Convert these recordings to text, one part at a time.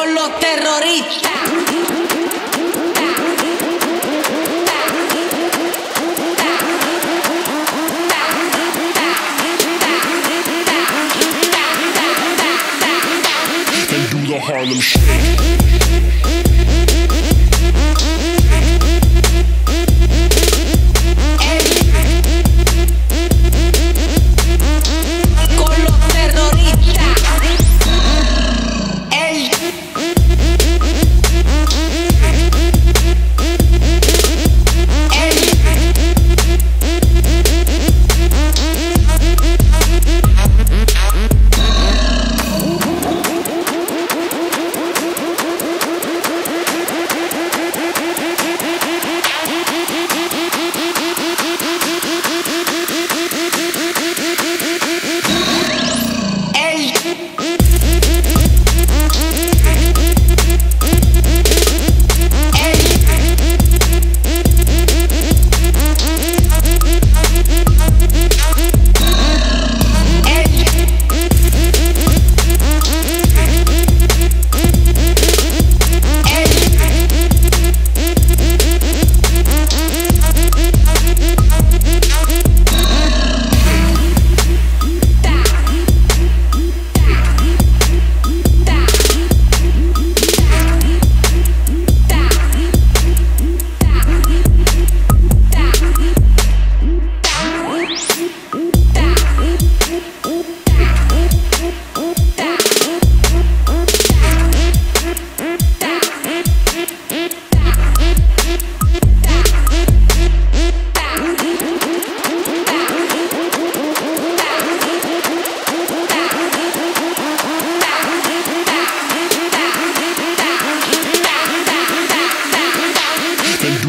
con los terroristas. And do the Harlem Shake.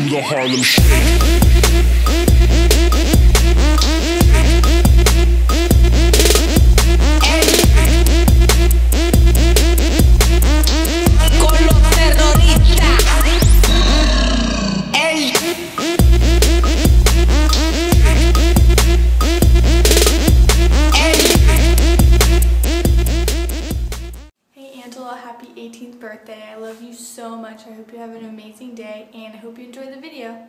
The Harlem Shake. Happy 18th birthday. I love you so much. I hope you have an amazing day and I hope you enjoy the video.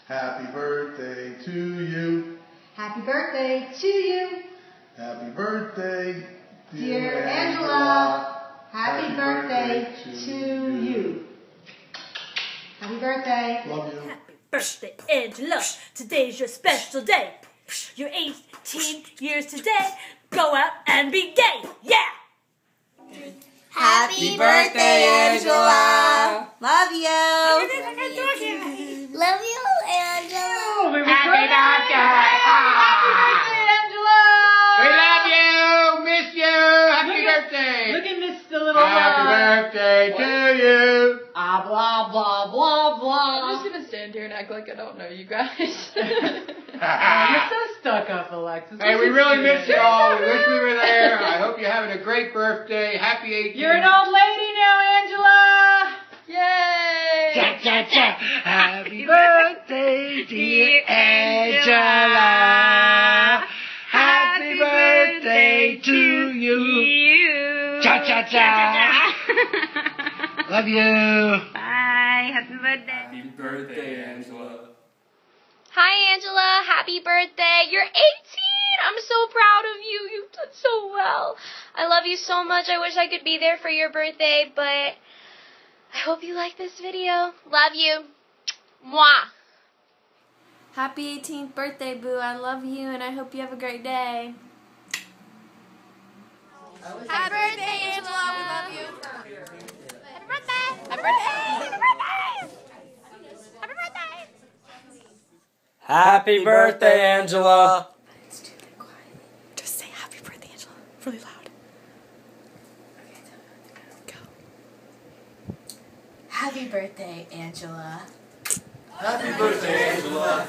Happy birthday to you. Happy birthday to you. Happy birthday, dear Angela. Happy birthday to you. Happy birthday. Love you. Happy birthday, Angela. Today's your special day. You're 18 years today. Go out and be gay. Yeah! Happy birthday, Angela. Love you. Love you, Angela. Happy birthday, Angela. We love you. Miss you. Happy birthday. Look at Miss the little Happy birthday to you. Ah, blah, blah, blah, blah. I'm just gonna stand here and act like I don't know you guys. You're so stuck up, Alexis. Hey, we really miss you all. We wish we were there. I hope you're having a great birthday. Happy 18th. You're an old lady now, Angela. Yay! Cha, cha, cha. Happy birthday, dear Angela. Happy birthday to you. Cha, cha, cha. Love you. Bye. Happy birthday. Happy birthday, Angela. Hi, Angela. Happy birthday. You're 18. I'm so proud of you. You've done so well. I love you so much. I wish I could be there for your birthday, but I hope you like this video. Love you. Mwah. Happy 18th birthday, Boo. I love you and I hope you have a great day. Happy birthday, Angela. We love you. Happy birthday. Happy birthday. Happy birthday. Happy birthday. Happy birthday, Angela. Let's do that quietly. Just say happy birthday, Angela. Really loud. Go. Happy birthday, Angela. Happy birthday, Angela.